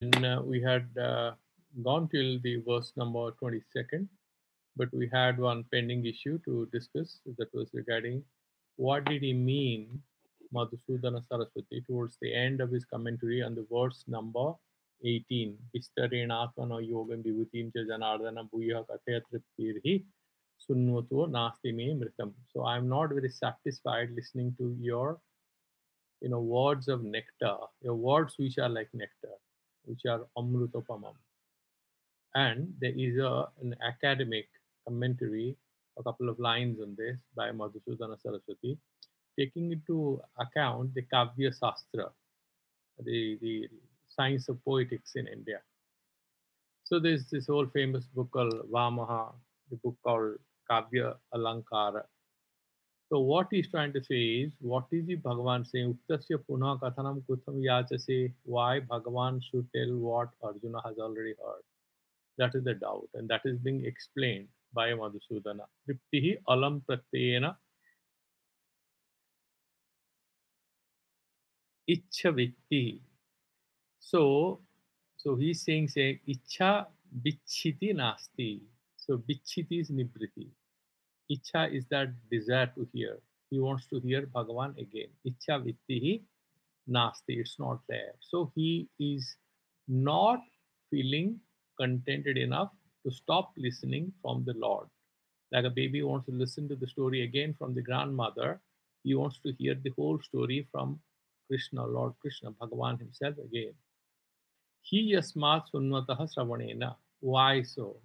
And we had gone till the verse number 22nd, but we had one pending issue to discuss that was regarding what did he mean, Madhusudana Saraswati, towards the end of his commentary on the verse number 18. Vistarenatmano yogam vibhutim cha janardana bhuya kathaya triptirhi sunnvato nasti me mritam. So I'm not very satisfied listening to your words of nectar, your words which are like nectar, which are amrutopamam. And there is an academic commentary, a couple of lines on this by Madhusudana Saraswati, taking into account the Kavya Sastra, the science of poetics in India. So there's this whole famous book called Vamaha, the book called Kavya Alankara. So what he's trying to say is, what is the Bhagavan saying? Uktasya punha kathanam kutham yachase, why Bhagavan should tell what Arjuna has already heard. That is the doubt, and that is being explained by Madhusudana. Triptihi alam pratyena ichha vikti. So, so he's saying ichha bichhiti nasti. So bichhiti is nibriti. Ichha is that desire to hear. He wants to hear Bhagavan again. Ichha vittihi nasti. It's not there. So he is not feeling contented enough to stop listening from the Lord. Like a baby wants to listen to the story again from the grandmother, he wants to hear the whole story from Krishna, Lord Krishna, Bhagavan himself again. He yasmat sunnataha sravanena. Why so?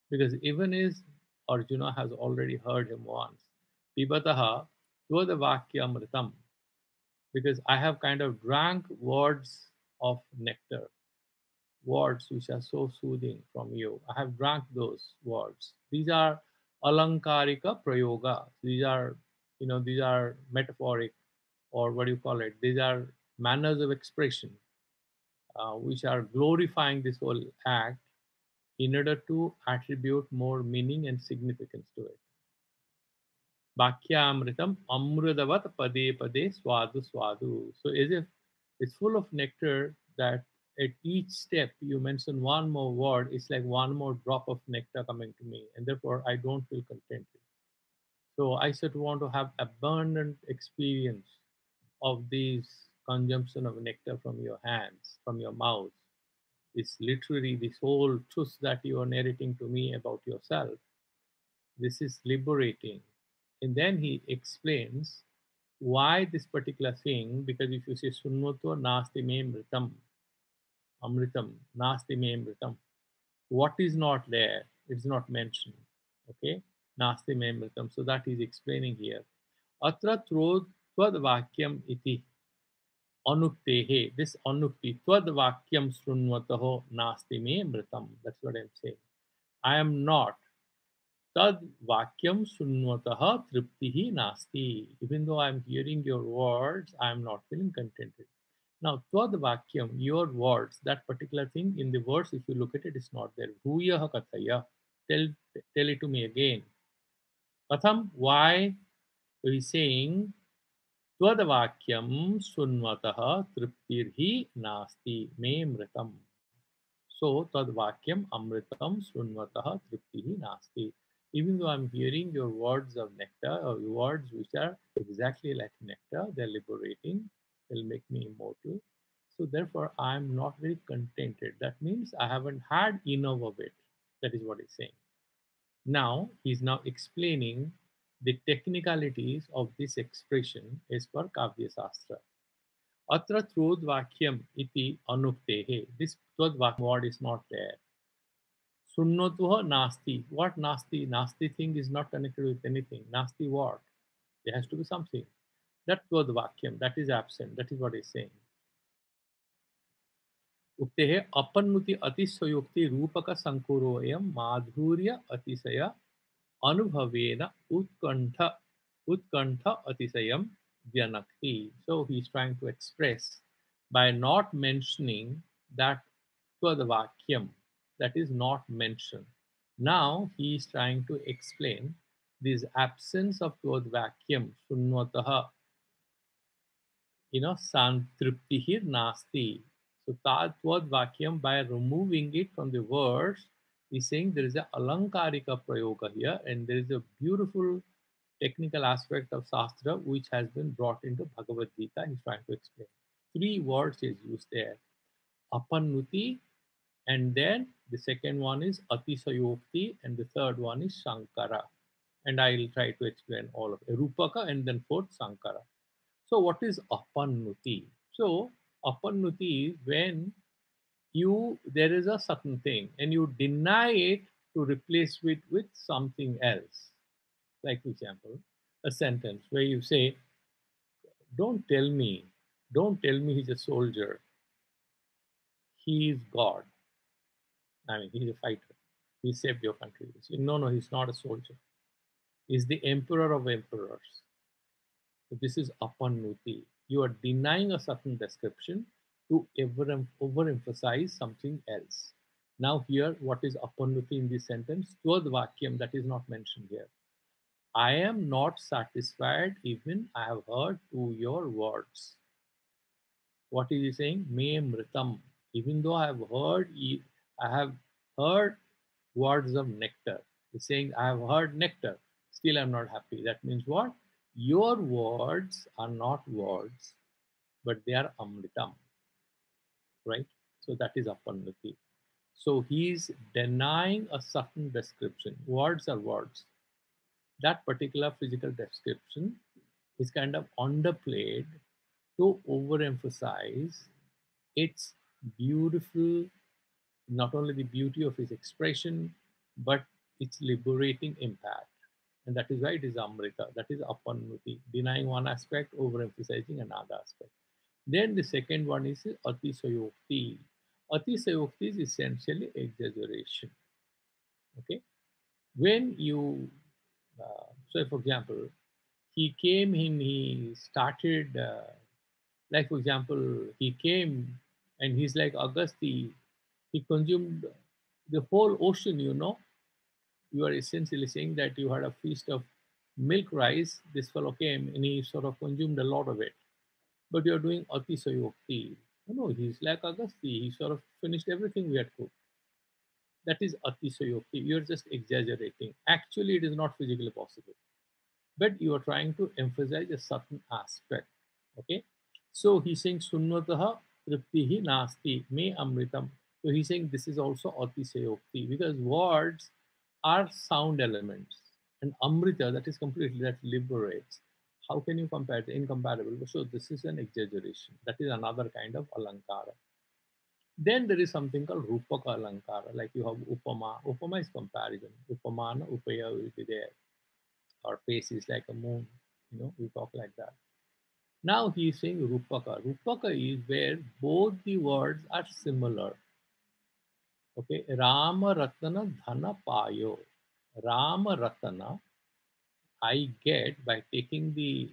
Because even as Arjuna has already heard him once, pibataha tvadavakya amritam, because I have kind of drank words of nectar, words which are so soothing from you. I have drunk those words. These are alankarika prayoga. These are metaphoric, or what do you call it? These are manners of expression, which are glorifying this whole act in order to attribute more meaning and significance to it. Bhakyamritam amrudavat pade pade swadu swadu. So as if it's full of nectar that at each step you mention one more word, it's like one more drop of nectar coming to me, and therefore I don't feel contented. So I should want to have abundant experience of this consumption of nectar from your hands, from your mouth. It's literally this whole truth that you are narrating to me about yourself. This is liberating. And then he explains why this particular thing, because if you say sunnato nasti me amritam, nasti me amritam, what is not there, it's not mentioned. Okay, nasti me amritam. So that is explaining here. Atra tvad vakyam iti anuktehe. This anukti, tvad vakyam srunvataho nasti me amritam. That's what I'm saying. I am not. Tad vakyam sunnvataha triptihi nasti. Even though I'm hearing your words, I'm not feeling contented. Now, tvad vakyam, your words, that particular thing in the verse, if you look at it, it's not there. Bhuyaha kathaya. Tell, tell it to me again. Katham, why? So he's saying, tvad vakyam sunnvataha triptirhi nasti me mritam. So tad vakyam amritam srunvataha triptihi nasti. Even though I'm hearing your words of nectar, or words which are exactly like nectar, they're liberating, they'll make me immortal. So therefore, I'm not very contented. That means I haven't had enough of it. That is what he's saying. Now he's now explaining the technicalities of this expression as per Kavya Sastra. Atra trodvakyam iti anuktehe. This trodvakyam word is not there. Sunnatuha nasti. What nasti? Nasti thing is not connected with anything. Nasti what? There has to be something. That trodvakyam, that is absent. That is what he's saying. उक्ते अपन्नुति अतिशयोक्ति रूपक संकुरोयम माधुर्य अतिशय अनुभवेन उत्कंठ उत्कंठ अतिशयम vyanakti. So he's trying to express by not mentioning that twadvakyam that is not mentioned. Now he is trying to explain this absence of twadvakyam sunnataha, santriptihir nasti. So Tatvad Vakyam, by removing it from the words, he's saying there is a Alankarika Prayoga here, and there is a beautiful technical aspect of Shastra which has been brought into Bhagavad Gita. He's trying to explain. Three words is used there: Apannuti, and then the second one is Atisayokti, and the third one is Shankara. And I will try to explain all of it. Rupaka, and then fourth Shankara. So, what is Apannuti? So, Apannuti is when there is a certain thing and you deny it to replace it with something else. Like, for example, a sentence where you say, don't tell me, don't tell me he's a soldier. He is God. I mean, he's a fighter. He saved your country. You say, no, no, he's not a soldier. He's the emperor of emperors. So this is apannuti. You are denying a certain description to overemphasize something else. Now here, what is apannuti in this sentence? Tvad vakyam, that is not mentioned here. I am not satisfied even I have heard to your words. What is he saying? Me mritam. Even though I have heard words of nectar. He's saying, I have heard nectar. Still, I'm not happy. That means what? Your words are not words, but they are amritam, right? So that is apannati. So he's denying a certain description. Words are words. That particular physical description is kind of underplayed to overemphasize its beautiful, not only the beauty of his expression, but its liberating impact. And that is why it is Amrita, that is Apannuti, denying one aspect, overemphasizing another aspect. Then the second one is Atisayokti. Atisayokti is essentially exaggeration. Okay? When you, so for example, he came in, he started, like for example, he came and he's like Agasti, he consumed the whole ocean, you are essentially saying that you had a feast of milk rice. This fellow came and he sort of consumed a lot of it. But you're doing atisayokti. No, he's like Agasti. He sort of finished everything we had cooked. That is atisayokti. You're just exaggerating. Actually, it is not physically possible. But you are trying to emphasize a certain aspect. Okay? So he's saying sunnataha triptihi nasti me amritam. So he's saying this is also atisayokti because words are sound elements. And amrita, that is completely, that liberates. How can you compare the incomparable? So this is an exaggeration. That is another kind of alankara. Then there is something called rupaka alankara, like you have upama. Upama is comparison. Upamana, upaya will be there. Our face is like a moon. We talk like that. Now he is saying Rupaka. Rupaka is where both the words are similar. Okay, Rama Ratana Dhana Payo. Rama Ratana, I get by taking the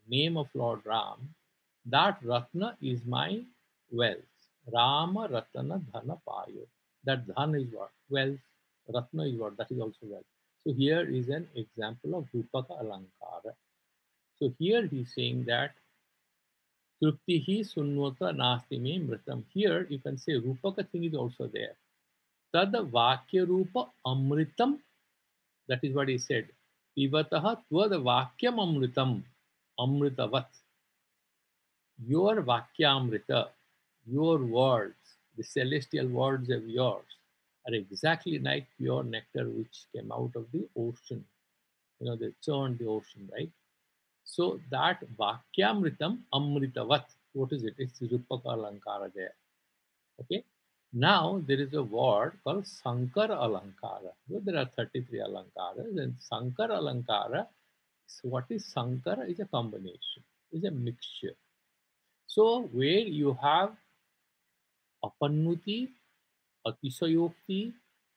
name of Lord Ram, that Ratna is my wealth. Rama Ratana Dhana Payo. That Dhan is what? Wealth. Ratna is what? That is also wealth. So here is an example of Rupaka Alankara. So here he's saying that Truptihi Sunnota Nasti me Mritam. Here you can say Rupaka thing is also there. Tad Vakya Rupa Amritam. That is what he said. Pivataha Tvad Vakyam Amritam. Amritavat. Your Vakyamrita, your words, the celestial words of yours, are exactly like pure nectar which came out of the ocean. They churned the ocean, right? So that Vakyamritam Amritavat, what is it? It's Rupaka Alankara there. Okay. Now there is a word called Sankara Alankara. Well, there are 33 Alankaras, and Sankara Alankara, so what is Sankara? Is a combination, is a mixture. So where you have Apannuti, Atisayokti,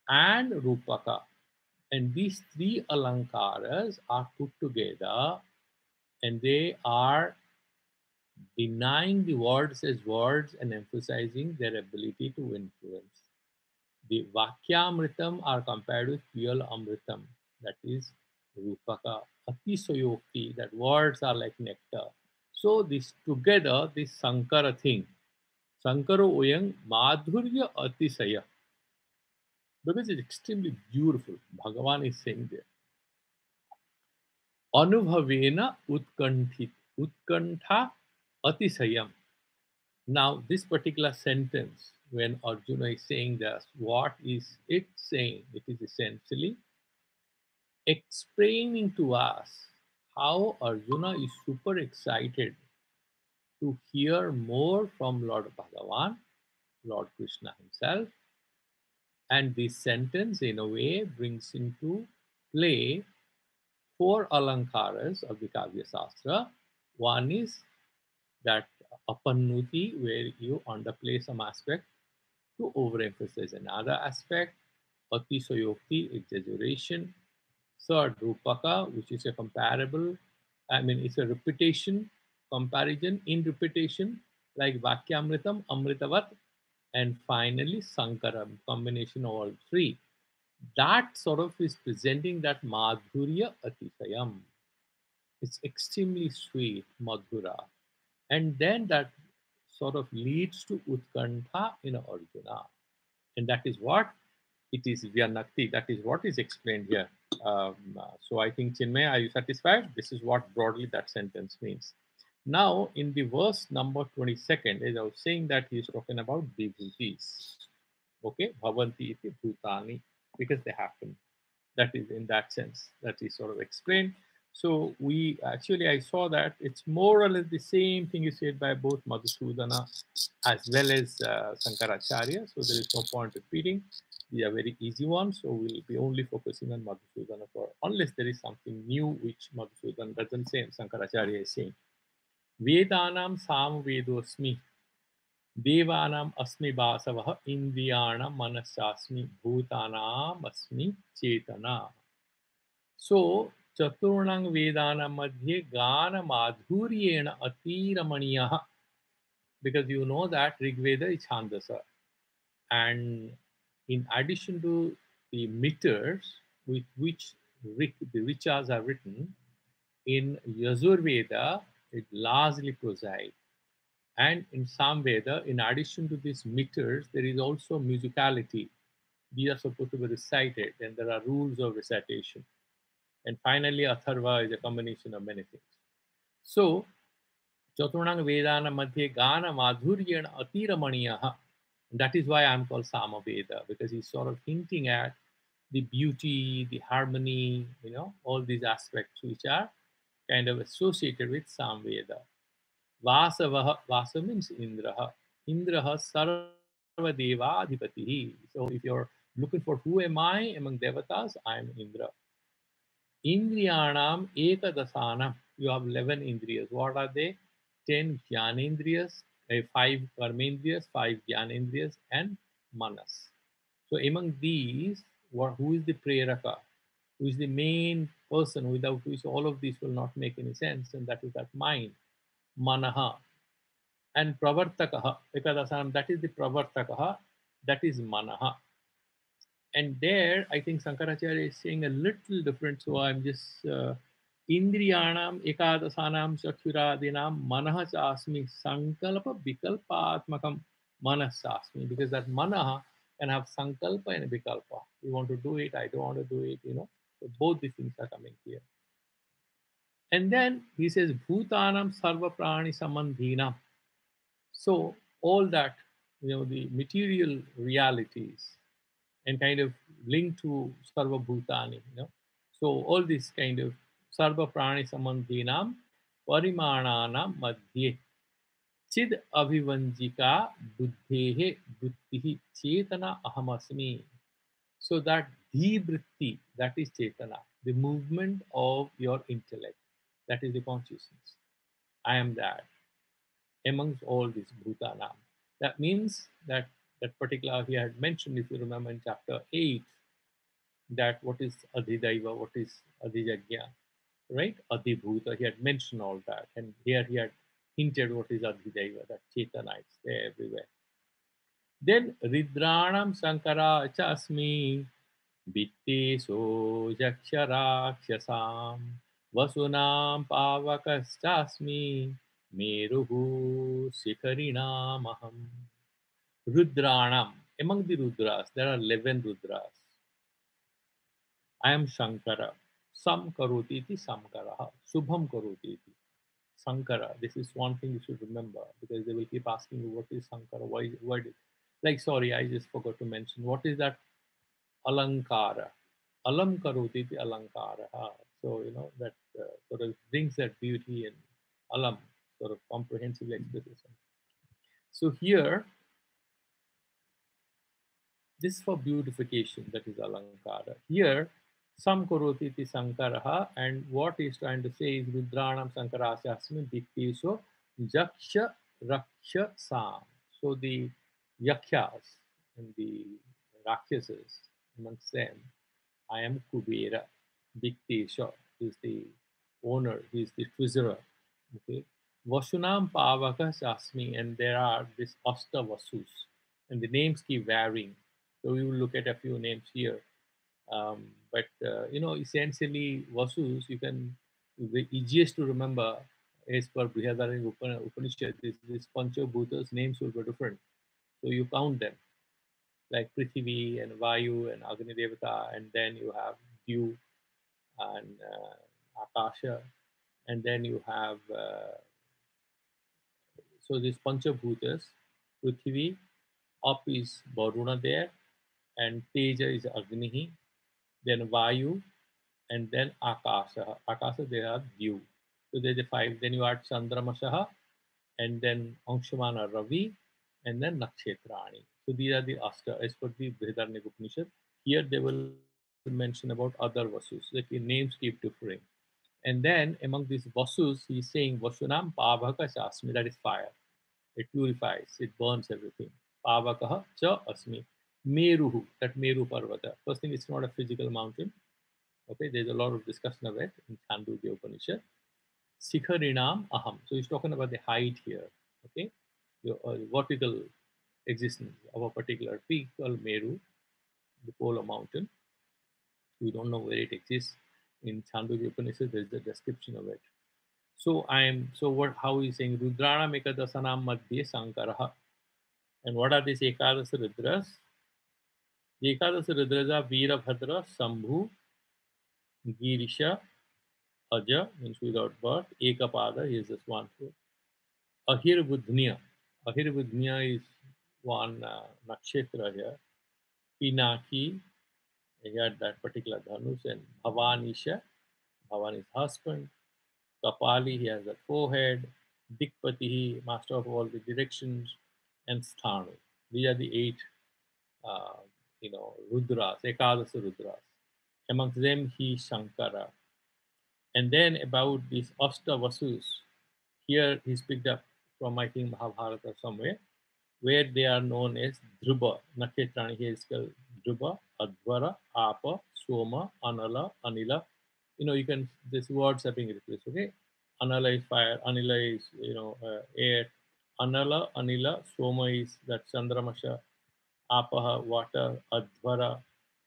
and Rupaka, and these three Alankaras are put together and they are denying the words as words and emphasizing their ability to influence. The Vakyamritam are compared with pure Amritam, that is Rupaka, Atisoyokti, that words are like nectar. So this together, this Sankara thing. Sankaro Oyang Madhurya Atisaya. Because it's extremely beautiful. Bhagavan is saying there. Anubhavena Utkantha Atisayam. Now, this particular sentence, when Arjuna is saying this, what is it saying? It is essentially explaining to us how Arjuna is super excited to hear more from Lord Bhagavan, Lord Krishna himself. And this sentence, in a way, brings into play four alankaras of the Kavya Sastra. One is that apannuti, where you underplay some aspect to overemphasize another aspect. Atisoyokti, exaggeration. Third, rupaka, which is a comparable, it's a repetition, comparison in repetition, like vakyamritam, amritavat, and finally sankaram, combination of all three. That sort of is presenting that madhurya atisayam. It's extremely sweet, madhura. And then that sort of leads to utkantha in Arjuna. And that is what it is Vyanakti. That is what is explained here. So I think, Chinmay, are you satisfied? This is what broadly that sentence means. Now, in the verse number 22nd, as I was saying that he is talking about vibhutis. Okay, bhavanti iti bhutani, because they happen. That is in that sense that is sort of explained. So we actually, I saw that it's more or less the same thing is said by both Madhusudana as well as Sankaracharya. So there is no point repeating. These are very easy ones. So we'll be only focusing on Madhusudana for unless there is something new which Madhusudana doesn't say and Sankaracharya is saying. Vedanam sam vedosmi देवानाम् अस्मि वासवः इन्द्रियाणां मनसास्मि भूतानाम् अस्मि चेतना. So चतुर्णां वेदानां मध्ये गानमाधुर्येण अतिरमणीयः, because you know that Rig Veda is Chandasa, and in addition to the meters with which the Richas are written, in Yajur Veda it largely prosaic. And in Samveda, in addition to these meters, there is also musicality. These are supposed to be recited, and there are rules of recitation. And finally, Atharva is a combination of many things. So, Chaturanga Vedana Madhye Gana Madhuryena Atiramaniyaha. That is why I'm called Samaveda, because he's sort of hinting at the beauty, the harmony, all these aspects which are kind of associated with Samveda. Vasavah, Vasa means Indraha. Indraha Sarvadevadhipatihi. So if you're looking for who am I among devatas, I am Indra. Indriyanam ekadasanam. You have 11 indriyas. What are they? 10 jnanendriyas, 5 karmendriyas, 5 jnanendriyas, and manas. So among these, who is the preraka? Who is the main person without which all of these will not make any sense? And that is that mind. Manaha. And pravartakaha, ekadasanam, that is the pravartakaha, that is manaha. And there, I think Sankaracharya is saying a little different. So I'm just Indriyanam ekadasanam chakshuradinam manaha chasmi sankalpa vikalpatmakam manasasmi, because that manaha can have sankalpa and vikalpa. You want to do it, I don't want to do it. So both these things are coming here. And then he says bhutanam sarva prani samandhinam. So all that, the material realities and kind of linked to Sarva Bhutani. So all this kind of Sarva Prani Samandhinam Parimananam Madhye Chid Abhivanjika Buddhehe Buddhihi Chetana Ahamasmi. So that Dhivritti, that is Chetana, the movement of your intellect, that is the consciousness. I am that amongst all these Bhutanam. That means that particular he had mentioned, if you remember in chapter 8, that what is Adhidaiva, what is Adhijagya, right? Adhibhuta, he had mentioned all that. And here he had hinted what is Adhidaiva, that Chetana is there everywhere. Then Ridranam Sankara Chasmi Vitte So Jaksharakshasam Vasunam Pavakaschasmi Meruhu Sikharinamaham. Rudranam. Among the Rudras, there are 11 Rudras. I am Shankara. Sam karoti iti Samkaraha. Subham karoti iti. Sankara. This is one thing you should remember because they will keep asking you what is Sankara, why did, like sorry, I just forgot to mention what is that Alankara. Alam karoti iti Alankara. So you know that sort of brings that beauty and alam, sort of comprehensively expresses something. So here, this is for beautification, that is Alankara. Here, Sam karoti iti Sankaraha, and what he's trying to say is Rudranam Sankarasya Asmi Dikti. So, Jaksha Raksha Sam. So, the Yakshas and the Rakshasas, amongst them, I am Kubera. Diktesha is the owner, he is the treasurer. Okay. Vasunam Pavaka Asmi, and there are this Asta Vasus, and the names keep varying. So we will look at a few names here. But you know, essentially, Vasus, you can, the easiest to remember is for Brihadaranyaka Upanishad, this Panchabhutas names will be different. So you count them like Prithvi and Vayu and Agni Devata, and then you have Dew and Akasha, and then you have so this Panchabhutas, Prithvi, up is Varuna there, and Teja is Agni, then Vayu, and then Akasha. Akasha, they are Dew. So there's the five. Then you add Chandramashaha, and then Angshamana Ravi, and then Nakshetrani. So these are the Asta, as per the Brihadaranyaka Upanishad. Here they will mention about other Vasus, like the names keep differing. And then among these Vasus, he is saying Vasunam Pavaka Shasmi, that is fire. It purifies, it burns everything. Pavakaha cha asmi. Meruhu, that Meru Parvata. First thing, it's not a physical mountain. Okay, there's a lot of discussion of it in Chandogya Upanishad. Sikharinam aham. So he's talking about the height here. Okay, the vertical existence of a particular peak called Meru, the polar mountain. We don't know where it exists. In Chandogya Upanishad, there's a description of it. So I am so what how he's saying Rudrana Ekadasanam Madhye Sankaraha. And what are these Ekadasa Rudras? The Ekadasa Rudras are Veerabhadra, Sambhu, Girisha, Aja, means without birth, Ekapada, he is just one foot. Ahirvudhnya. Ahirvudhnya is one nakshatra here. Pinaki, he had that particular Dhanus, and Bhavanisha, Bhavan is husband. Kapali, he has that forehead. Dikpati, master of all the directions, and Sthanu. These are the eight, uh, Rudras, Ekadasa Rudras. Amongst them, he Shankara. And then about these Vasus, here he's picked up from, I think, Mahabharata somewhere, where they are known as Dhruva. Nakshetrani here is called Dhruva, Advara, Apa, Soma, Anala, Anila. You can, these words are being replaced, okay? Anala is fire, Anila is, air. Anala, Anila, Soma is that Chandramasha, Apaha, water, Advara,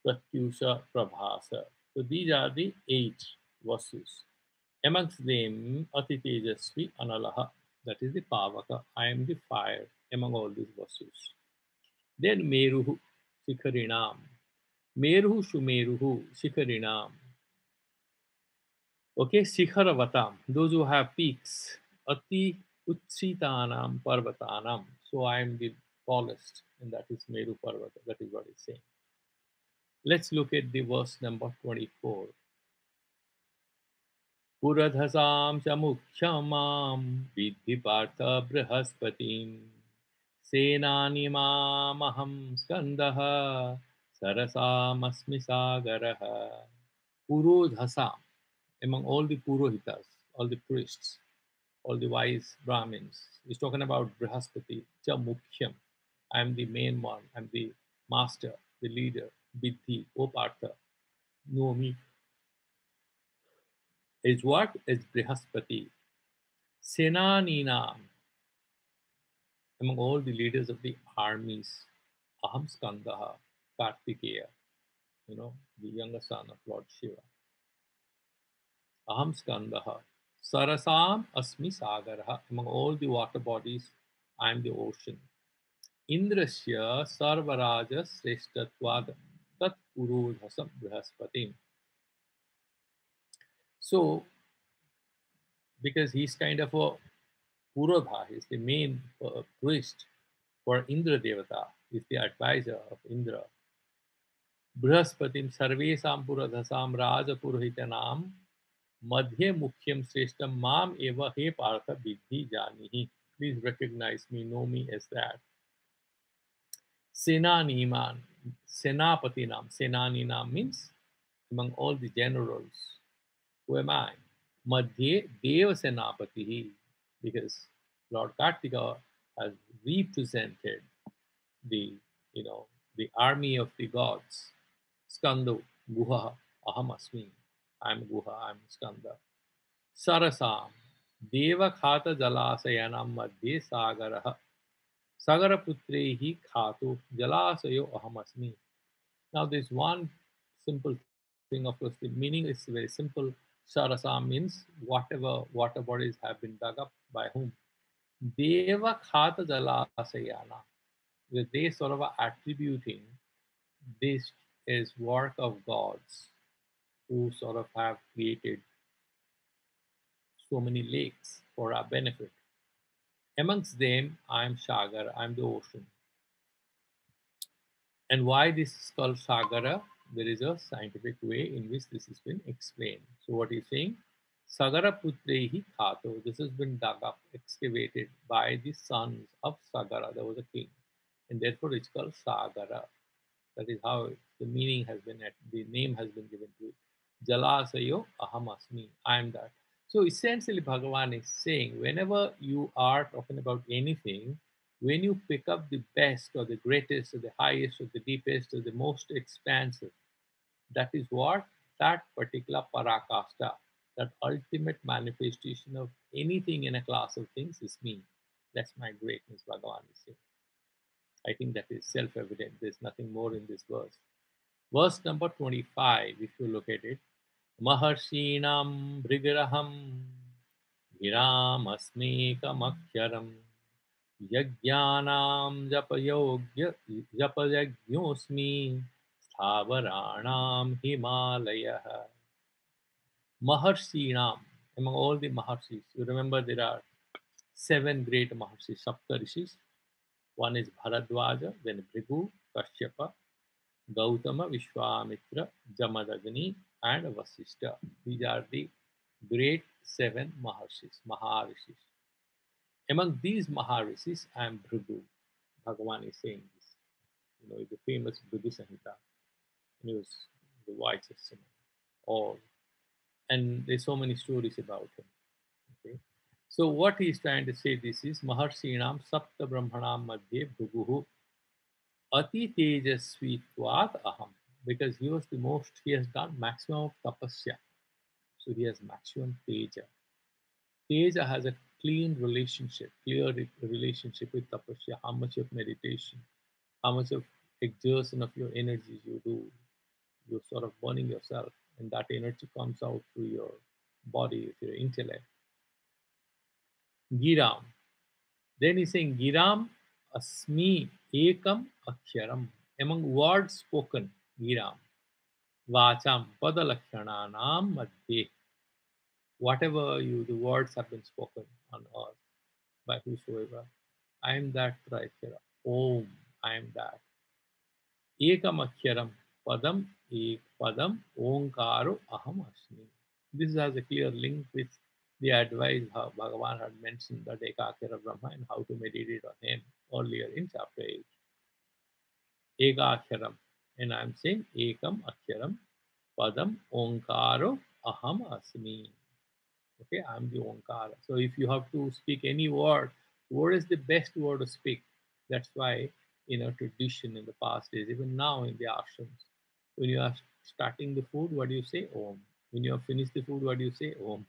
Pratyusha, Prabhasa. So these are the eight Vasus. Amongst them, Ati Tejasvi Analaha, that is the Pavaka. I am the fire among all these Vasus. Then Meruhu, Sikharinam. Meruhu Shumeruhu, Sikharinam. Okay, Sikharavatam, those who have peaks. Ati Utsitanam Parvatanam. So I am the tallest, and that is Meru Parvata. That is what it's saying. Let's look at the verse number 24. पुरधसां च मुख्यमां विद्धि Partha बृहस्पतिं सेनानिमामहं स्कन्दः सरसामस्मि सागरः. Purodhasa, among all the Purohitas, all the priests, all the wise Brahmins. He's talking about Brihaspati, Cha Mukhyam. I am the main one, I'm the master, the leader. Vidhi, O Partha, know me. Is what? Is Brihaspati. Senaninam, among all the leaders of the armies, Aham Skandaha, Kartikeya, the younger son of Lord Shiva. Aham Skandaha, Sarasam Asmi Sagaraha, among all the water bodies, I am the ocean. Indrasya Sarvaraja Sreshtatvad Tat Purodhasam Brihaspati. So, because he's kind of a Purodha, he's the main priest for Indra Devata, he's the advisor of Indra. Brihaspatim Sarvesam Purodhasam Rajapurohitanam Madhye Mukhyam Sreshtam Mam Eva He Partha Vidhi Janihi. Please recognize me, know me as that. Senaniman, Senapatinam. Senaninam means among all the generals. Who am I? Madhye Deva Senapatihi, because Lord Kartika has represented the, you know, the army of the gods. Skando, Guha, Aham Asmi. I'm Guha, I'm Skanda. Sarasam, Deva Khata Jalasayanam Madhye Sagaraha. Sagaraputrehi Khatu Jalasayo Ahamasmi. Now, there's one simple thing, of course, the meaning is very simple. Sarasam means whatever water bodies have been dug up by whom? Deva Khata Jalasayana. They sort of are attributing this is work of gods who sort of have created so many lakes for our benefit. Amongst them, I'm Sagar, I'm the ocean. And why this is called Sagara? There is a scientific way in which this has been explained. So what he's saying, Sagara Putrehi Khato, this has been dug up, excavated by the sons of Sagara. There was a king. And therefore it's called Sagara. That is how the meaning has been, the name has been given to it. Jalasayo Ahamasmi, I am that. So essentially, Bhagavan is saying, whenever you are talking about anything, when you pick up the best or the greatest or the highest or the deepest or the most expansive, that is what that particular parakasta, that ultimate manifestation of anything in a class of things is me. That's my greatness, Bhagavan is saying. I think that is self evident. There's nothing more in this verse. Verse number 25, if you look at it, Maharshinam Brigraham Giram Asmekamakyaram Yajnanam Japayajñosmi Stavaranam Himalaya. Maharshinam, among all the Maharshis, you remember there are 7 great Maharshis, Sapta Rishis. One is Bharadwaja, then Bhrigu, Kashyapa, Gautama, Vishwamitra, Jamadagni, and Vasishtha. These are the great 7 Maharshis, Maharishis. Among these Maharishis, I am Bhrigu. Bhagavan is saying this. You know, the famous Bhrigu Samhita. He was the wisest among all. And there's so many stories about him. Okay. So what he is trying to say this is Maharshinam Sapta Brahmanam Madhye Bhuguhu Ati Tejasvitvat Aham. Because he was the most, he has done maximum of tapasya. So he has maximum teja. Teja has a clean relationship, clear relationship with tapasya, how much of meditation, how much of exertion of your energies you do. You're sort of burning yourself, and that energy comes out through your body, with your intellect. Giram. Then he's saying Giram Asmi Ekam Aksharam. Among words spoken, Giram. Vacham Padalakshananam Madhye. Whatever the words have been spoken on earth by whosoever. I am that Traikara. Om, I am that. Ekam Aksharam Padam Ek Padam Omkaro Aham Asmi. This has a clear link with the advice how Bhagavan had mentioned that Ekakara Brahma and how to meditate on him earlier in chapter 8. Ekaksharam. And I'm saying Ekam Aksharam Padam Omkaro Aham Asmi. Okay, I'm the Omkara. So if you have to speak any word, what is the best word to speak? That's why in a tradition in the past days, even now in the ashrams, when you are starting the food, what do you say? Om. When you have finished the food, what do you say? Om.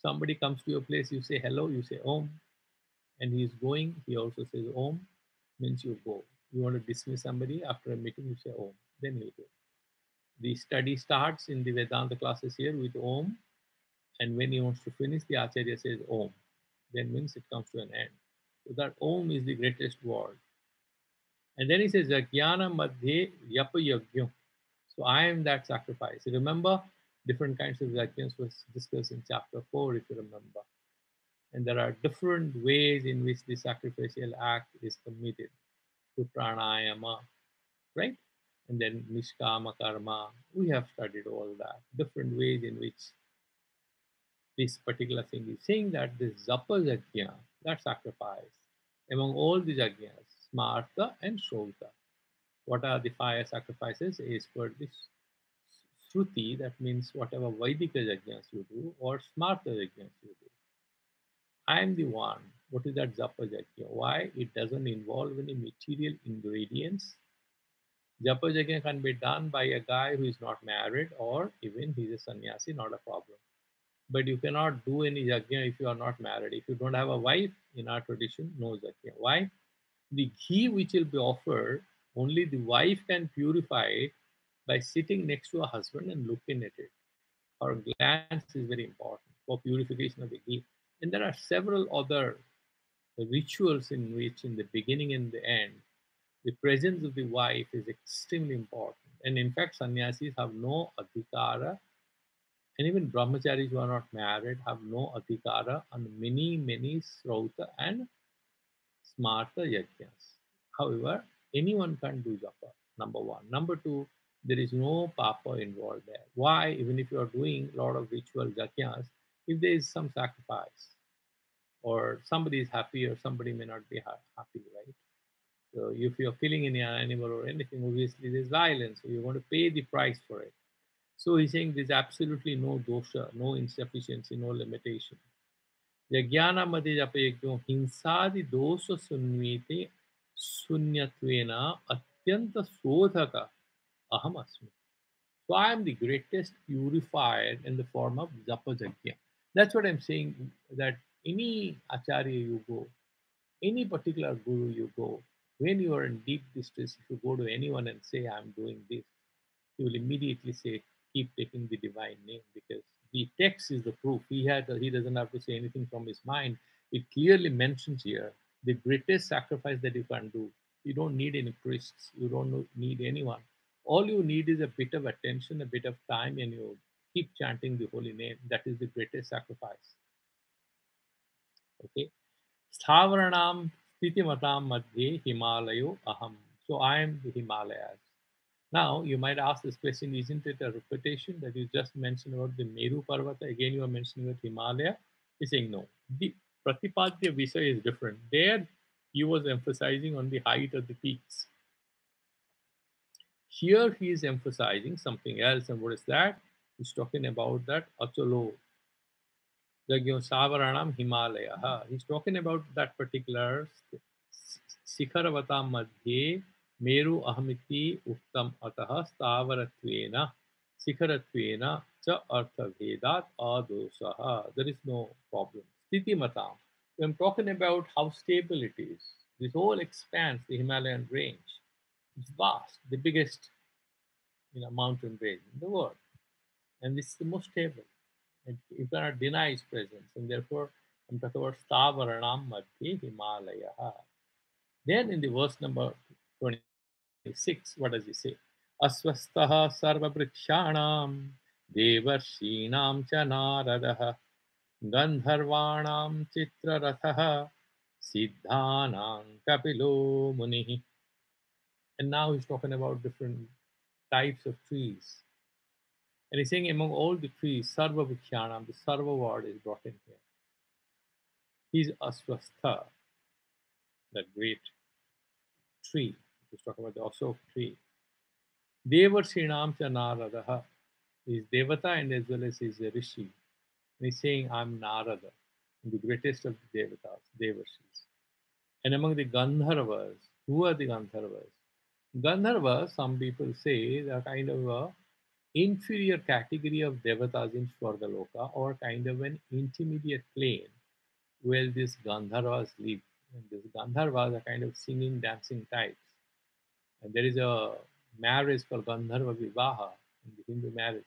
Somebody comes to your place, you say hello, you say Om. And he is going, he also says Om, means you go. You want to dismiss somebody after a meeting, you say Om, then you go. The study starts in the Vedanta classes here with Om, and when he wants to finish, the Acharya says Om. Then means it comes to an end. So that Om is the greatest word. And then he says, Yagyana Madhye Yapa Yagyo. So I am that sacrifice. Remember, different kinds of yajnas was discussed in chapter 4, if you remember. And there are different ways in which the sacrificial act is committed to pranayama, right? And then nishkama karma. We have studied all that. Different ways in which this particular thing is saying that this japa yajna, that sacrifice, among all the yajnas, smarta and shrota. What are the fire sacrifices? Is for this Shruti, that means whatever Vaidika yajnas you do or Smarta yajnas you do. I am the one. What is that Japa yajna? Why? It doesn't involve any material ingredients. Japa yajna can be done by a guy who is not married or even he's a sannyasi, not a problem. But you cannot do any yajna if you are not married. If you don't have a wife, in our tradition, no yajna. Why? The ghee which will be offered, only the wife can purify it by sitting next to a husband and looking at it. Our glance is very important for purification of the ghee. And there are several other rituals in which, in the beginning and the end, the presence of the wife is extremely important. And in fact, sannyasis have no adhikara, and even brahmacharis who are not married have no adhikara on many, many srauta and smarta yajnas. However, anyone can do japa, number one. Number two, there is no papa involved there. Why? Even if you are doing a lot of ritual yajnas, if there is some sacrifice, or somebody is happy or somebody may not be happy, right? So if you're killing any animal or anything, obviously there's violence, so you're going to pay the price for it. So he's saying there's absolutely no dosha, no insufficiency, no limitation. यज्ञानामध्ये जपयज्ञो हिंसादि दोष सुन्वीते शून्यत्वेन अत्यंत शोधक aham asmi. So I am the greatest purifier in the form of japa yajna. That's what I'm saying, that any acharya you go, any particular guru you go, when you are in deep distress, if you go to anyone and say, I'm doing this, he will immediately say, keep taking the divine name, because the text is the proof. He doesn't have to say anything from his mind. It clearly mentions here the greatest sacrifice that you can do. You don't need any priests. You don't need anyone. All you need is a bit of attention, a bit of time, and you keep chanting the holy name. That is the greatest sacrifice. Okay. Sthavaranam Sthitimatam Madhye Himalayo Aham. So I am the Himalayas. Now, you might ask this question, isn't it a repetition that you just mentioned about the Meru Parvata? Again, you are mentioning about Himalaya. He's saying no. The Pratipadya Visaya is different. There, he was emphasizing on the height of the peaks. Here, he is emphasizing something else. And what is that? He's talking about that Achalo, Jagyo Savaranam Himalaya. He's talking about that particular Sikharavatam Madhye Meru Ahamiti Uktam Atah Stavarattvena Sikharattvena Cha Artha Vedat Adosaha. There is no problem. Sthiti Matam. I'm talking about how stable it is. This whole expanse, the Himalayan range, is vast, the biggest mountain range in the world. And this is the most stable. And you cannot deny its presence. And therefore, I'm talking about Stavaranam Madhye Himalaya. Then in the verse number 26, what does he say? Asvastaha sarvavrikshanam devarsheenam cha naradaha gandharvanam chitrarathaha siddhanam kapilo munihi. And now he's talking about different types of trees. And he's saying among all the trees, sarvavrikshanam, the sarva word is brought in here. He's Aswastha, that great tree. He's talking about the Asok tree. Devarshinam cha Naradaha. He's Devata and as well as he's a Rishi. And he's saying, I'm Narada, the greatest of the Devatas, Devarshis. And among the Gandharvas, who are the Gandharvas? Gandharvas, some people say, they are kind of a inferior category of Devatas in Swargaloka, or kind of an intermediate plane where these Gandharvas live. And these Gandharvas are kind of singing, dancing types. And there is a marriage called Gandharva Vivaha in the Hindu marriage,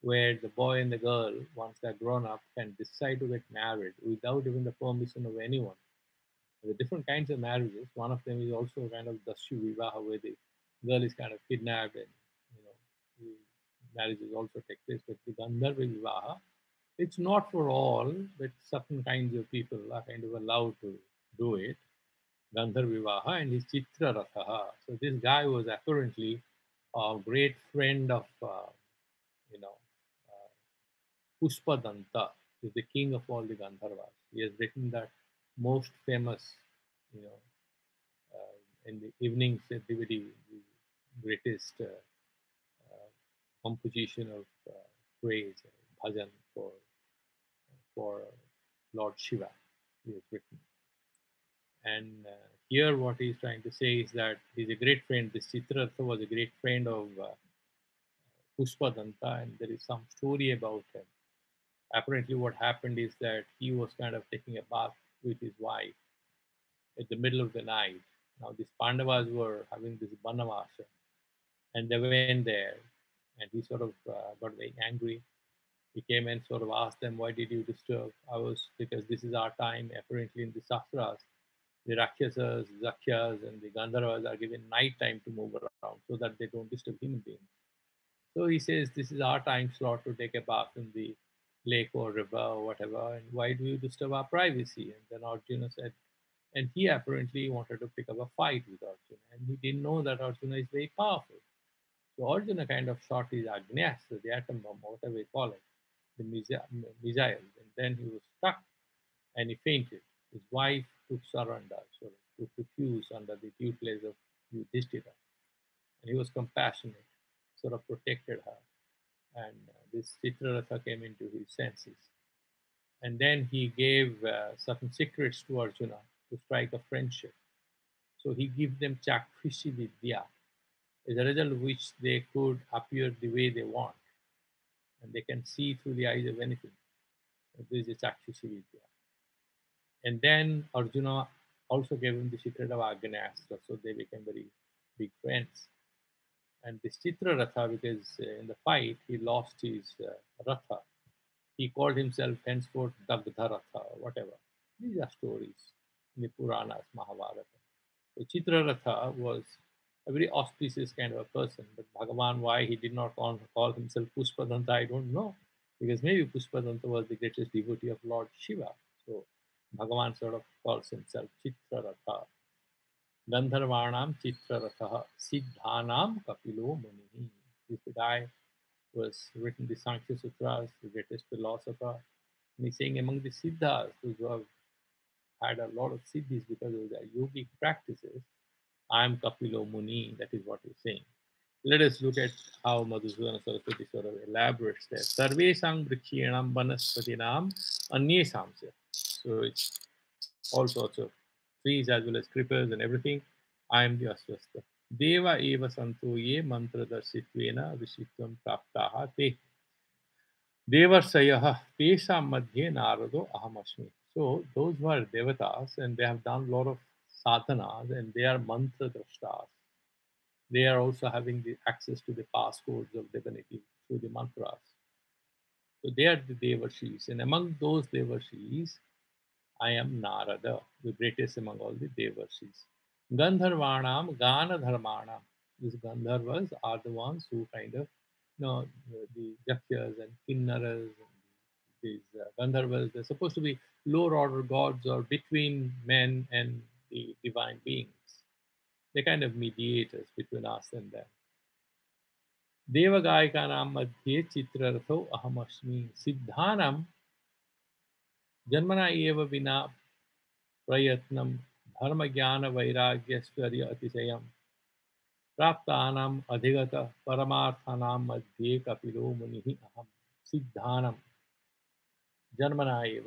where the boy and the girl, once they're grown up, can decide to get married without even the permission of anyone. There are different kinds of marriages. One of them is also kind of Dashu Vivaha, where the girl is kind of kidnapped and the marriages also take place. But the Gandharva Vivaha, it's not for all, but certain kinds of people are kind of allowed to do it. Gandharva Vivaha and his Chitra Rathaha. So this guy was apparently a great friend of, you know, uh, Pushpadanta, is the king of all the Gandharvas. He has written that most famous, you know, in the evenings activity, the greatest composition of praise, bhajan for Lord Shiva. He has written. And here, what he's trying to say is that he's a great friend. This Chitraratha was a great friend of Pushpadanta, and there is some story about him. Apparently, what happened is that he was kind of taking a bath with his wife at the middle of the night. Now, these Pandavas were having this Banavasa, and they went there, and he sort of got very angry. He came and sort of asked them, "Why did you disturb?" I was because this is our time. Apparently, in the Shastras, the Rakshasas, Zakshas, and the Gandharvas are given night time to move around so that they don't disturb human beings. So he says, "This is our time slot to take a bath in the lake or river or whatever, and why do you disturb our privacy?" And then Arjuna said, and he apparently wanted to pick up a fight with Arjuna, and he didn't know that Arjuna is very powerful. So Arjuna kind of shot his Agnyastra, the atom bomb, or whatever we call it, the missile, and then he was struck and he fainted. His wife took surrender, so took refuge under the tutelage of Yudhishthira, and he was compassionate, sort of protected her. And this Chitraratha came into his senses. And then he gave certain secrets to Arjuna to strike a friendship. So he gave them Chakrishi Vidya, as a result of which they could appear the way they want, and they can see through the eyes of anything. This is Chakrishi Vidya. And then Arjuna also gave him the secret of Agnyastra, so they became very big friends. And this Chitraratha, because in the fight he lost his Ratha, he called himself henceforth Dagdharatha or whatever. These are stories in the Puranas, Mahabharata. So Chitraratha was a very auspicious kind of a person, but Bhagavan, why he did not call himself Pushpadanta, I don't know. Because maybe Pushpadanta was the greatest devotee of Lord Shiva. So Bhagavan sort of calls himself Chitraratha. Gandharvanam Chitraratha Siddhanam Kapilo Muni. This the guy who has written the Sankhya Sutras, the greatest philosopher. And he's saying among the Siddhas, those who have had a lot of siddhis because of their yogic practices, I am Kapilo Muni. That is what he's saying. Let us look at how Madhusudana Saraswati sort of elaborates there. Sarvesam vrikshenam vanaspatinam anyesam. So it's all sorts of trees as well as creepers and everything. I am the Aswastha. Deva eva santo ye mantra darshitvena vishitvam praptaha te devarsayah tesam madhye narado ahamasmi. So those who are devatas and they have done a lot of sadhanas and they are mantra drashtas. They are also having the access to the passcodes of divinity through the mantras. So they are the Devarshis. And among those Devarshis, I am Narada, the greatest among all the Devarshis. Gandharvanam, Gana Dharmanam. These Gandharvas are the ones who kind of, the Jakyas and Kinnaras and these Gandharvas, they're supposed to be lower order gods or between men and the divine beings. They're kind of mediators between us and them. देवगायिकानां मध्ये चित्ररथो अहमस्मि सिद्धानां जन्मना एव विना प्रयत्नं धर्मज्ञानवैराग्यैश्वर्य अतिशयं प्राप्तानाम् अधिगत परमार्थानां मध्ये कपिलो मुनिः अहम् सिद्धानां जन्मना एव.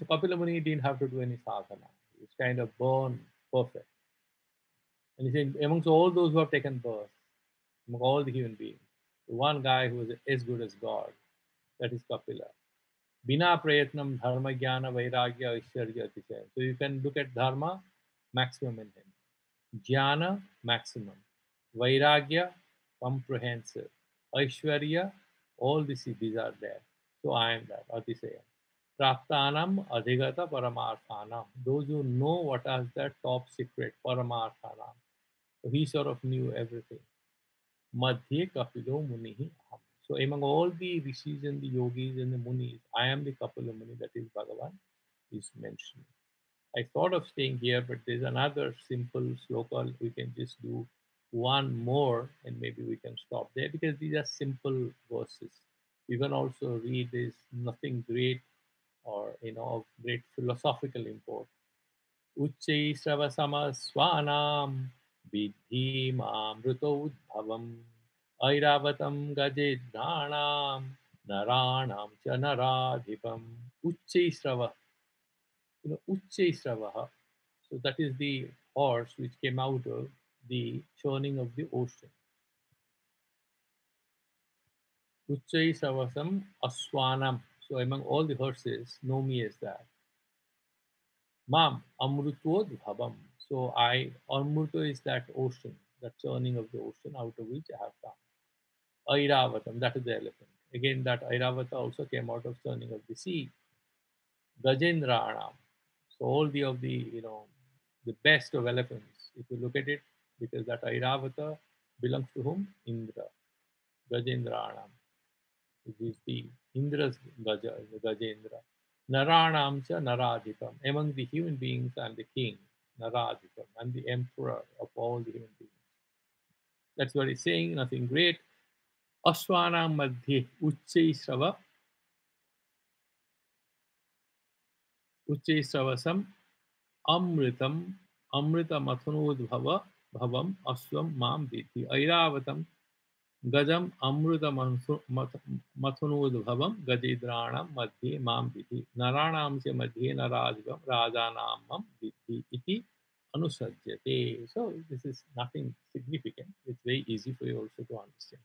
Kapila Muni didn't have to do any sadhana. He was kind of born perfect. And he said, amongst all those who have taken birth, among all the human beings, the one guy who was as good as God, that is Kapila. Bina prayatnam dharma jnana vairagya aishwarya atisaya. So you can look at dharma, maximum in him. Jnana, maximum. Vairagya, comprehensive. Aishwarya, all the siddhis are there. So I am that, atisaya. Praptanam adhigata paramarthanam. Those who know what is the top secret, paramarthanam. So he sort of knew everything. Madhye kapilo munihi aham. So among all the rishis and the yogis and the munis, I am the Kapila Muni, that is Bhagavan, is mentioned. I thought of staying here, but there's another simple sloka. We can just do one more and maybe we can stop there because these are simple verses. You can also read this nothing great or of great philosophical import. Uchchai Sravasama Swanam Vidhi Mamrutodbhavam Airavatam Gajedranam Naranam Chanaradhipam Uchchai Srava. Uchchai Sravaha. So that is the horse which came out of the churning of the ocean. Uchchai Savasam Aswanam. So among all the horses, know me as that. Mam Amrutod Bhavam. So Amruto is that ocean, that churning of the ocean out of which I have come. Airavatam, that is the elephant. Again, that Airavata also came out of churning of the sea. Gajendranam. So all the best of elephants, if you look at it, because that Airavata belongs to whom? Indra. Gajendranam, which is the Indra's Gaja, the Gajendra. Naranam cha Naradhipam. Among the human beings, I'm the king, Naradhipam. I'm the emperor of all the human beings. That's what he's saying, nothing great. Ashwanam Madhye Uchchai Srava Uchchai Sravasam Amritam Amrita Mathanodbhava Bhavam Aswam Mam Diti Airavatam Gajam Amruta Mathanodbhavam Gajidranam Madhye Mam Diti Naranam se Madhye Narajvam Rajanamam Diti Iti Anusajyate. So this is nothing significant. It's very easy for you also to understand.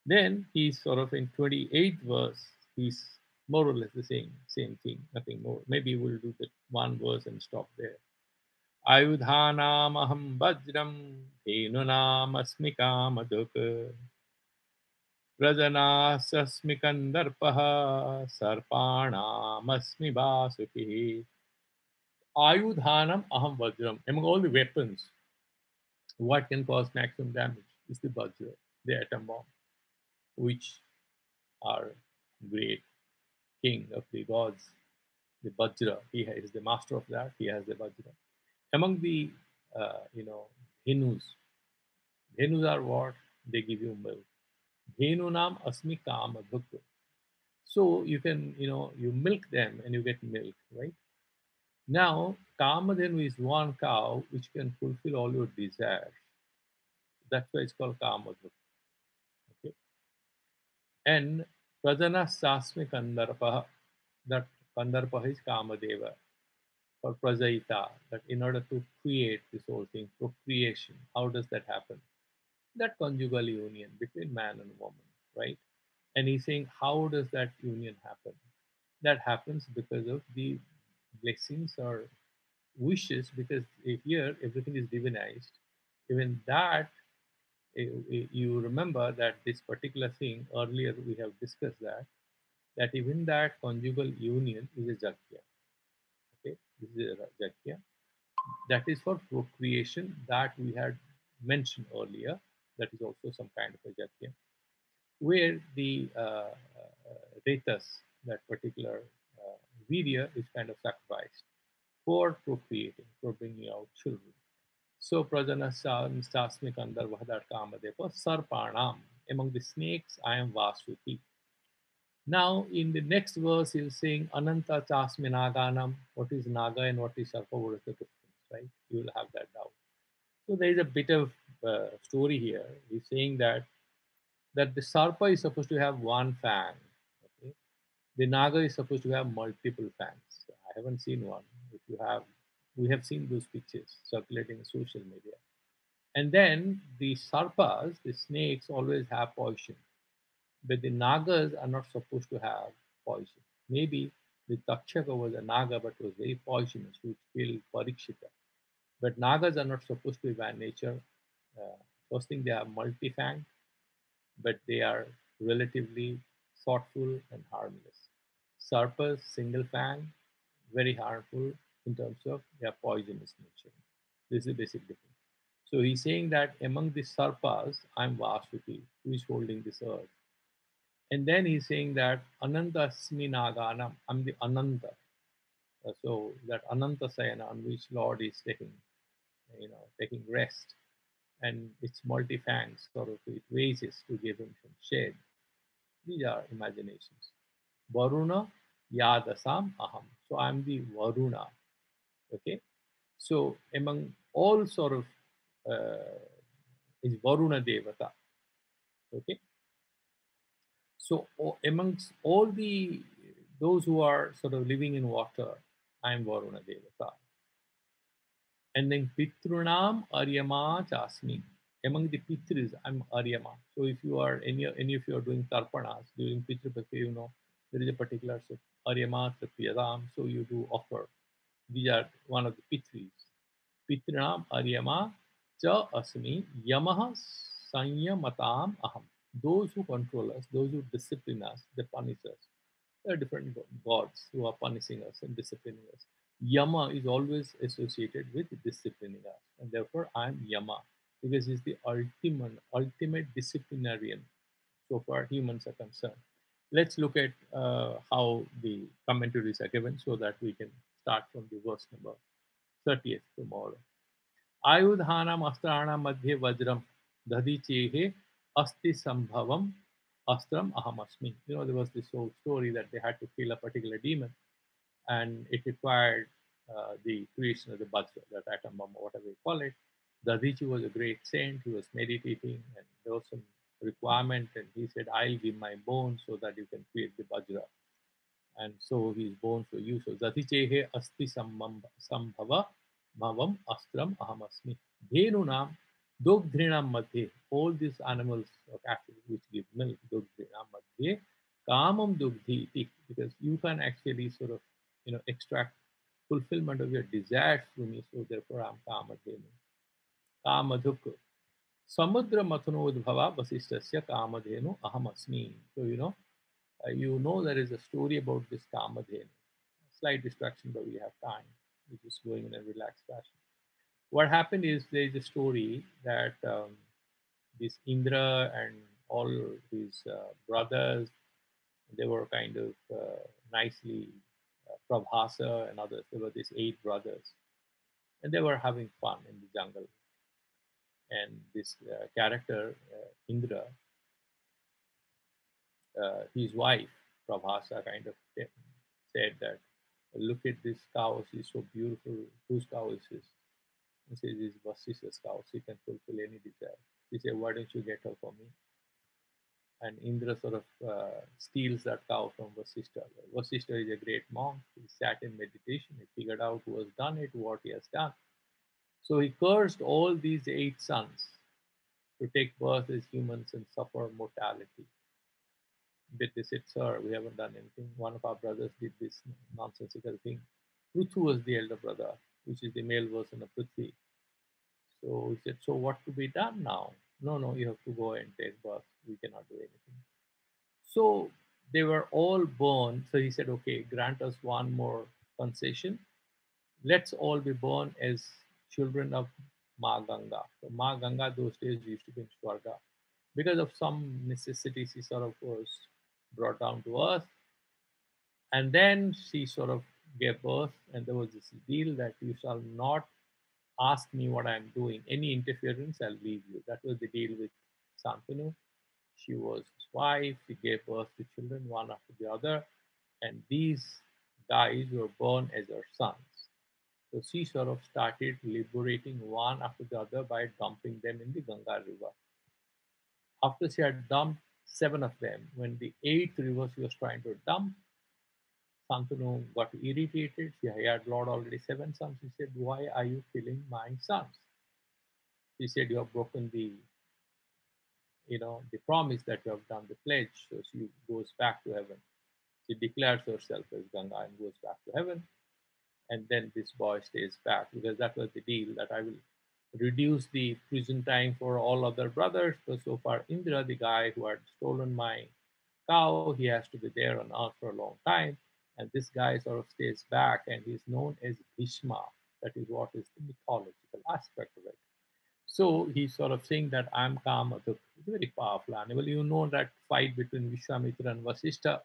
Then he's sort of in 28th verse, he's more or less the same thing, nothing more. Maybe we'll do that one verse and stop there. Ayudhanamaham vajram धेनुनामस्मि Kamadhuk व्रजनास्मि कंदर्पः सर्पाणामस्मि वासुकिः. Ayudhanam aham vajram. Among all the weapons, what can cause maximum damage is the vajra, the atom bomb, which our great king of the gods, the Vajra. He is the master of that. He has the Vajra. Among the, Dhenus, Dhenus are what? They give you milk. Dhenunam asmi kama dhukya. So you can, you milk them and you get milk, right? Now, Kamadhenu is one cow which can fulfill all your desires. That's why it's called Kamadhuk. Okay? And Prajana Sasmi Kandarpaha, that Kandarpaha is Kamadeva for Prajaita, that in order to create this whole thing, procreation, how does that happen? That conjugal union between man and woman, right? And he's saying, how does that union happen? That happens because of the blessings or wishes, because here everything is divinized. Even that, you remember that this particular thing earlier we have discussed that even that conjugal union is a jakya. Okay, this is a jakya that is for procreation that we had mentioned earlier. That is also some kind of a jakya where the retas, that particular virya, is kind of sacrificed for procreating, for bringing out children. So prajana sasmi kandarvah kamadepa sarpanam. Among the snakes, I am Vasuki. Now, in the next verse, he's saying Ananta chasmi naganam. What is naga and what is sarpa? What is the difference, right? You will have that doubt. So there is a bit of story here. He's saying that the sarpa is supposed to have one fang. Okay? The naga is supposed to have multiple fangs. I haven't seen one. If you have, we have seen those pictures circulating in social media. And then the sarpas, the snakes, always have poison. But the nagas are not supposed to have poison. Maybe the Takshaka was a naga but was very poisonous, which killed Parikshita. But nagas are not supposed to be by nature. First thing, they are multi-fanged, but they are relatively thoughtful and harmless. Sarpas, single fang, very harmful in terms of their poisonous nature. This is the basic difference. So he's saying that among the Sarpas, I'm Vasuki, who is holding this earth. And then he's saying that Ananta Asmi Naganam, I'm the Ananta. So that Ananta Sayana on which Lord is taking, taking rest. And its multi-fangs sort of it raises to give him some shade. These are imaginations. Varuna Yadasam Aham. So I'm the Varuna. Okay. So among all sort of is Varuna Devata. Okay. So amongst all the those who are sort of living in water, I am Varuna Devata. And then Pitrunam Aryama Chasmi. Among the Pitris, I'm Aryama. So if you are any of you are doing Tarpanas during Pitru Bhakti, there is a particular so Aryama Tripyadam, so you do offer. These are one of the Pitris. Pitrinam Aryama Cha Asmi Yamaha Sanyamatam Aham. Those who control us, those who discipline us, they punish us. There are different gods who are punishing us and disciplining us. Yama is always associated with disciplining us, and therefore I am Yama because he's the ultimate disciplinarian so far humans are concerned. Let's look at how the commentaries are given so that we can start from the verse number 30th tomorrow. आयुधानाम अस्त्राणाम मध्ये Vajram दधीचेहे asti sambhavam astram ahamasmi. There was this whole story that they had to kill a particular demon, and it required the creation of the Vajra, that atom bomb, or whatever you call it. Dadichi was a great saint. He was meditating, and there was some requirement, and he said, "I'll give my bones so that you can create the Vajra." And so his bones were used. So Zatichehe asti sambhava bhavam astram ahamasmi. Dhenunam dogdrinam madhye. All these animals of cattle which give milk, dogdrinam madhye, kamam dogdhi iti. Because you can actually sort of, extract fulfillment of your desires through me. So therefore I'm kamadhenu. Kamadhuk. Samudra mathanodbhava vasishtasya kamadhenu ahamasmi. So, there is a story about this Kamadhenu. Slight distraction, but we have time. We're just going in a relaxed fashion. What happened is there is a story that this Indra and all his brothers, they were kind of nicely, Prabhasa and others, there were these 8 brothers, and they were having fun in the jungle. And this character, Indra, his wife, Prabhasa, kind of said that, "Look at this cow, she's so beautiful. Whose cow is this?" He says, "This is Vasishtha's cow. She can fulfill any desire." He said, "Why don't you get her for me?" And Indra sort of steals that cow from Vasishtha. Vasishtha is a great monk. He sat in meditation. He figured out who has done it, what he has done. So he cursed all these 8 sons to take birth as humans and suffer mortality. But they said, "Sir, we haven't done anything. One of our brothers did this nonsensical thing." Prithu was the elder brother, which is the male version of Prithvi. So he said, "So what to be done now?" "No, no, you have to go and take birth. We cannot do anything." So they were all born. So he said, "Okay, grant us one more concession. Let's all be born as children of Ma Ganga." So Ma Ganga those days used to be in Swarga. Because of some necessities, she sort of was brought down to earth. And then she sort of gave birth, and there was this deal that you shall not ask me what I'm doing. Any interference, I'll leave you. That was the deal with Santanu. She was his wife. She gave birth to children, one after the other. And these guys were born as her sons. So she sort of started liberating one after the other by dumping them in the Ganga River. After she had dumped 7 of them, when the 8th river she was trying to dump, Santanu got irritated. She had Lord already 7 sons. She said, "Why are you killing my sons?" She said, "You have broken the promise that you have done, the pledge." So she goes back to heaven. She declares herself as Ganga and goes back to heaven. And then this boy stays back because that was the deal, that I will reduce the prison time for all other brothers. So far, Indra, the guy who had stolen my cow, he has to be there on earth for a long time. And this guy sort of stays back and he's known as Bhishma. That is what is the mythological aspect of it. So he's sort of saying that I'm Kamaduk. It's a very powerful animal. You know that fight between Vishwamitra and Vasishtha,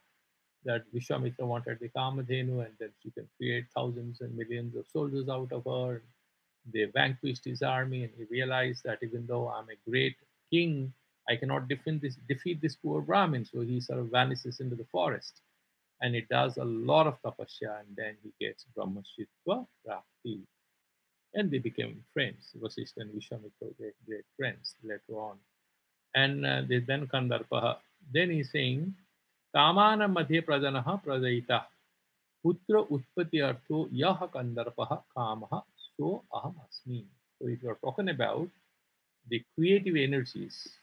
that Vishwamitra wanted the Kamadhenu and then she can create thousands and millions of soldiers out of her. They vanquished his army and he realized that even though I'm a great king, I cannot defeat this poor Brahmin. So he sort of vanishes into the forest and he does a lot of tapasya and then he gets Brahmashitva Prapti. And they became friends. Vasishtha and Vishwamitra were great friends later on. And they then Kandarpaha. Then he's saying, Kamana madhye prajanaha prajayita. Putra utpati artho yaha kandarpaha kamaha so aham asmi. So if you're talking about the creative energies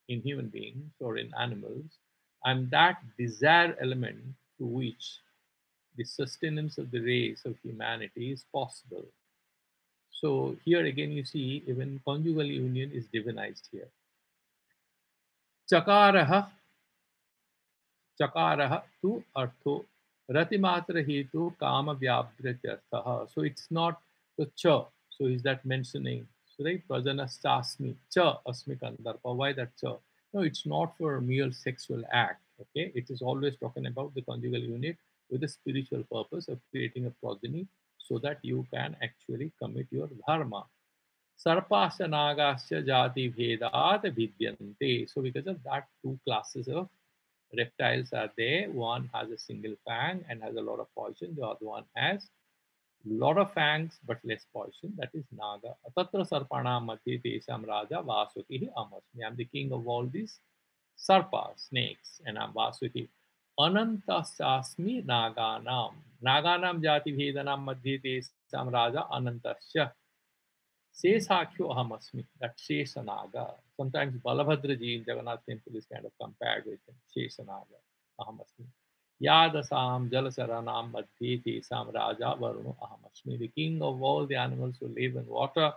in human beings or in animals, and that desire element through which the sustenance of the race of humanity is possible. So here again you see even conjugal union is divinized here. Chakaraha Chakaraha tu artho ratimatra hetu kama vyabdrityarthaha. So it's not the cha. So is that mentioning? So right, prajana sasmi cha asmi kandarpa. Why that cha? No, it's not for mere sexual act. Okay, it is always talking about the conjugal unit with the spiritual purpose of creating a progeny so that you can actually commit your dharma. Sarpasya nagasya jati bhedat vidyante. So because of that, two classes of reptiles are there. One has a single fang and has a lot of poison. The other one has a lot of fangs but less poison. That is Naga. Tatra sarpana madhye tesam raja vasuki amasmi. I'm the king of all these sarpas, snakes, and I'm Vasuki. Anantasasmi naganam. Naganam jati bhedanam madhye tesam raja anantasya. Sesakyo ahamasmi, that Shesanaga. Sometimes Balabhadraji in Jagannath temple is kind of compared with him. Shesanaga ahamasmi. Yadasam jalasaranam madhye tesam raja varuno ahamasmi. The king of all the animals who live in water,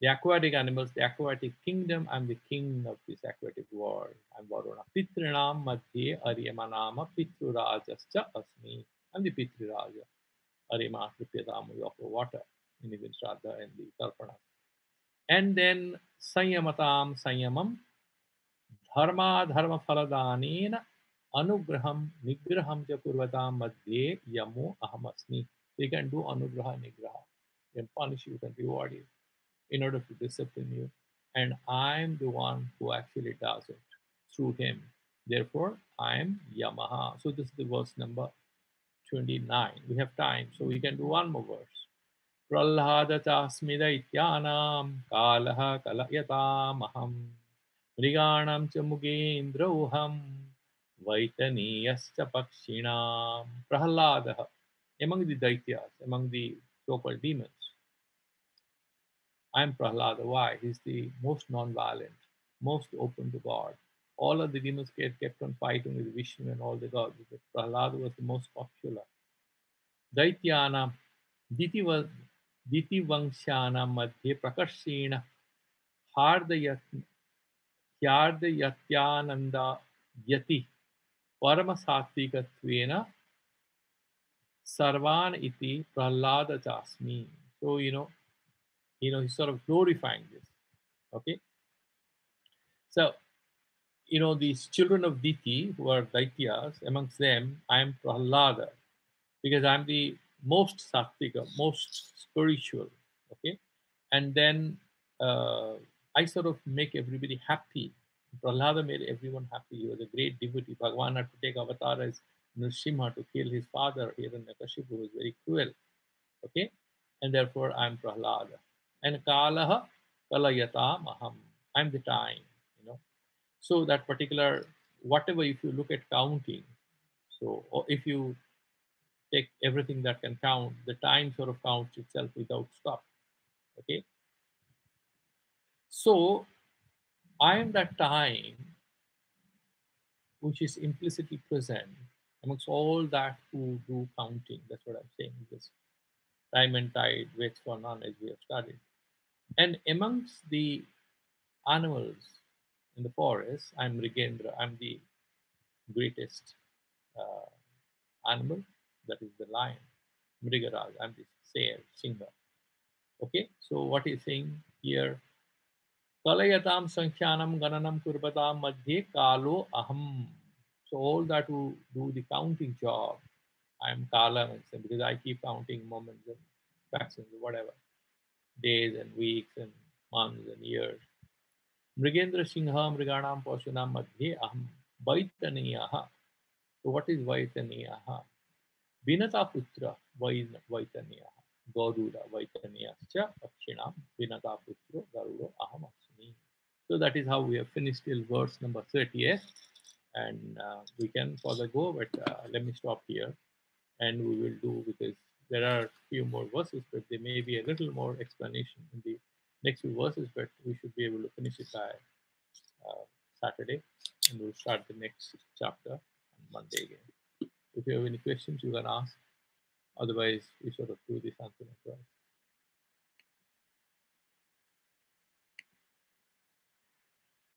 the aquatic animals, the aquatic kingdom, I'm the king of this aquatic world. I'm Varuna. Pitrinam madhye aryamanama pitrurajascha asmi. I'm the Pitriraja. Arima Pripyadamu, you offer water in even Shraddha and the Tarpana. And then Sanyamatam Sanyamam Dharma Dharma Phaladanena Anugraham Nigraham Chakurvatam Madhye Yamo Ahamasmi. So you can do Anugraha Nigraha. You can punish you, can reward you in order to discipline you. And I'm the one who actually does it through him. Therefore, I'm Yamaha. So this is the verse number 29. We have time, so we can do one more verse. प्रह्लादचास्मिदैत्यानां कालः कलयतामहं मृगाणां च मुगेन्द्रोऽहं वैतनीयश्च पक्षिणां प्रह्लादः among the daityas, among the so-called demons. I am Prahlada. Why? He's the most non-violent, most open to God. All of the demons kept on fighting with Vishnu and all the gods, but Prahlada was the most popular. Daityanam दितिवंश्यानां मध्ये प्रकर्षेण ह्यार्दयत्यानन्दायति परमसात्विकत्वेन सर्वान् इति प्रह्लादचास्मि. So he's sort of glorifying this. Okay, so these children of Diti who are Daityas, amongst them I am Prahlada because I'm the most sattvika, most spiritual. Okay, and then I sort of make everybody happy. Prahlada made everyone happy. He was a great devotee. Bhagavan had to take avatar as Nrsimha to kill his father. Hiranyakashipu, who was very cruel. Okay, and therefore I'm Prahlada. And Kalaha Kalayatam Aham. I'm the time. So that particular whatever, if you look at counting, so or if you take everything that can count, the time sort of counts itself without stop. Okay, so I am that time which is implicitly present amongst all that who do counting. That's what I'm saying. This time and tide waits for none, as we have studied. And amongst the animals in the forest, I'm Rigendra. I'm the greatest animal, that is the lion. Mrigaraj, I'm the sayer, Singha. Okay, so what he's saying here, Kalayatam Sankhyanam Gananam Kurbatam Madhye Kalo Aham. So all that who do the counting job, I'm Kala myself because I keep counting moments and seconds, whatever, days and weeks and months and years. Mrigendra Singha Mriganam Pashanam Madhye Aham Vaitaniyaha. So what is Vaitaniyaha? Vinata Putra Vaitaniyaha. Garuda Vaitaniyascha Akshinam Vinata Putra Garuda Aham Asmi. So that is how we have finished till verse number 30th. And we can further go, but let me stop here and we will do because there are a few more verses, but there may be a little more explanation in the next few verses, but we should be able to finish it by Saturday and we'll start the next chapter on Monday again. If you have any questions, you can ask. Otherwise, we sort of do this answer as well.